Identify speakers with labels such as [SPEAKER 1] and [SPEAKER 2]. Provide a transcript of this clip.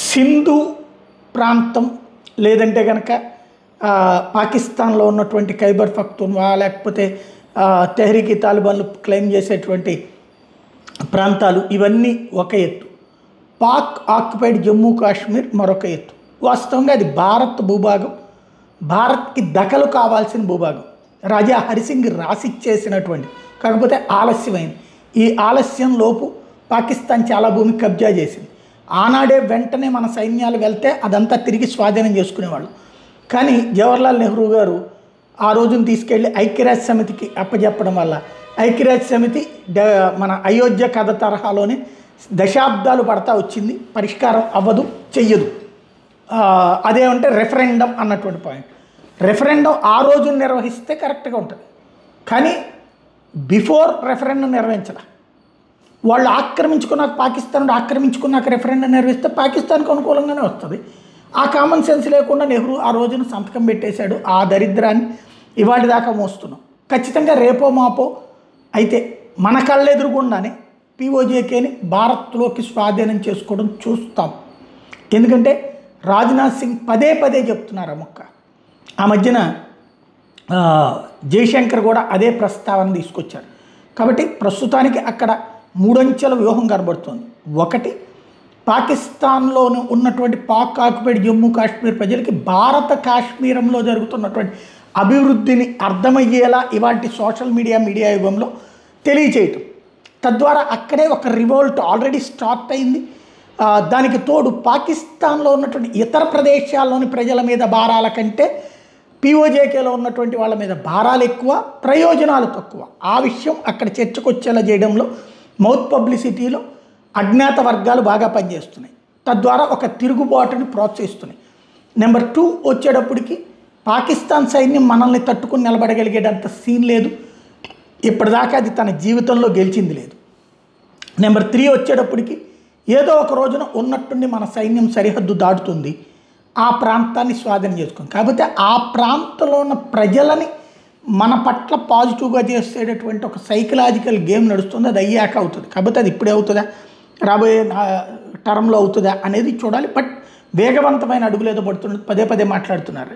[SPEAKER 1] సింధు ప్రాంతం లేదంటే కనుక పాకిస్తాన్లో ఉన్నటువంటి ఖైబర్ పఖ్తూన్వా లేకపోతే తెహ్రీకి తాలిబాన్లు క్లెయిమ్ చేసేటువంటి ప్రాంతాలు ఇవన్నీ ఒక ఎత్తు, పాక్ ఆక్యుపైడ్ జమ్మూ కాశ్మీర్ మరొక ఎత్తు. వాస్తవంగా అది భారత్ భూభాగం, భారత్కి దఖలు కావాల్సిన భూభాగం. రాజా హరిసింగ్ రాసిచ్చేసినటువంటి, కాకపోతే ఆలస్యమైంది. ఈ ఆలస్యం లోపు పాకిస్తాన్ చాలా భూమి కబ్జా చేసింది. ఆనాడే వెంటనే మన సైన్యాలు వెళ్తే అదంతా తిరిగి స్వాధీనం చేసుకునేవాళ్ళు. కానీ జవహర్లాల్ నెహ్రూ గారు ఆ రోజును తీసుకెళ్ళి ఐక్యరాజ్య సమితికి అప్పచెప్పడం వల్ల ఐక్యరాజ్య సమితి మన అయోధ్య కథ తరహాలోనే దశాబ్దాలు పడతా వచ్చింది, పరిష్కారం అవ్వదు, చెయ్యదు. అదేమంటే రెఫరెండం అన్నటువంటి పాయింట్. రెఫరెండం ఆ రోజు నిర్వహిస్తే కరెక్ట్గా ఉంటుంది, కానీ బిఫోర్ రెఫరెండం నిర్వహించడం. వాళ్ళు ఆక్రమించుకున్నాక, పాకిస్తాన్ ఆక్రమించుకున్నాక రెఫరెండం నిర్వహిస్తే పాకిస్తాన్కి అనుకూలంగానే వస్తుంది. ఆ కామన్ సెన్స్ లేకుండా నెహ్రూ ఆ రోజున సంతకం పెట్టేశాడు. ఆ దరిద్రాన్ని ఇవాళ దాకా మోస్తున్నాం. ఖచ్చితంగా రేపో మాపో అయితే మన కళ్ళెదురుగుండానే పీఓజేకేని భారత్లోకి స్వాధీనం చేసుకోవడం చూస్తాం. ఎందుకంటే రాజ్నాథ్ సింగ్ పదే పదే చెప్తున్నారు ఆ మొక్క. ఆ మధ్యన జయశంకర్ కూడా అదే ప్రస్తావన తీసుకొచ్చారు. కాబట్టి ప్రస్తుతానికి అక్కడ మూడంచెల వ్యూహం కనబడుతుంది. ఒకటి, పాకిస్తాన్లోని ఉన్నటువంటి పాక్ ఆక్యుపైడ్ జమ్మూ కాశ్మీర్ ప్రజలకి భారత కాశ్మీరంలో జరుగుతున్నటువంటి అభివృద్ధిని అర్థమయ్యేలా ఇవాటి సోషల్ మీడియా యుగంలో తెలియచేయటం, తద్వారా అక్కడే ఒక రివోల్ట్ ఆల్రెడీ స్టార్ట్ అయింది. దానికి తోడు పాకిస్తాన్లో ఉన్నటువంటి ఇతర ప్రదేశాల్లోని ప్రజల మీద భారాల కంటే పీఓజేకేలో ఉన్నటువంటి వాళ్ళ మీద భారాలు ఎక్కువ, ప్రయోజనాలు తక్కువ. ఆ విషయం అక్కడ చర్చకు వచ్చేలా చేయడంలో మౌత్ పబ్లిసిటీలో అజ్ఞాత వర్గాలు బాగా పనిచేస్తున్నాయి. తద్వారా ఒక తిరుగుబాటుని ప్రోత్సహిస్తున్నాయి. నెంబర్ 2 వచ్చేటప్పటికి పాకిస్తాన్ సైన్యం మనల్ని తట్టుకుని నిలబడగలిగేటంత సీన్ లేదు, ఇప్పటిదాకా అది తన జీవితంలో గెలిచింది లేదు. నెంబర్ 3 వచ్చేటప్పటికి ఏదో ఒక రోజున ఉన్నట్టుండి మన సైన్యం సరిహద్దు దాటుతుంది, ఆ ప్రాంతాన్ని స్వాధీనం చేసుకుంది. కాకపోతే ఆ ప్రాంతంలో ఉన్న ప్రజలని మన పట్ల పాజిటివ్గా చేసేటటువంటి ఒక సైకలాజికల్ గేమ్ నడుస్తుంది. అది అయ్యాక అవుతుంది. కాకపోతే అది ఇప్పుడే అవుతుందా, రాబోయే టర్మ్లో అవుతుందా అనేది చూడాలి. బట్ వేగవంతమైన అడుగులేదో పడుతున్నది పదే పదే మాట్లాడుతున్నారు.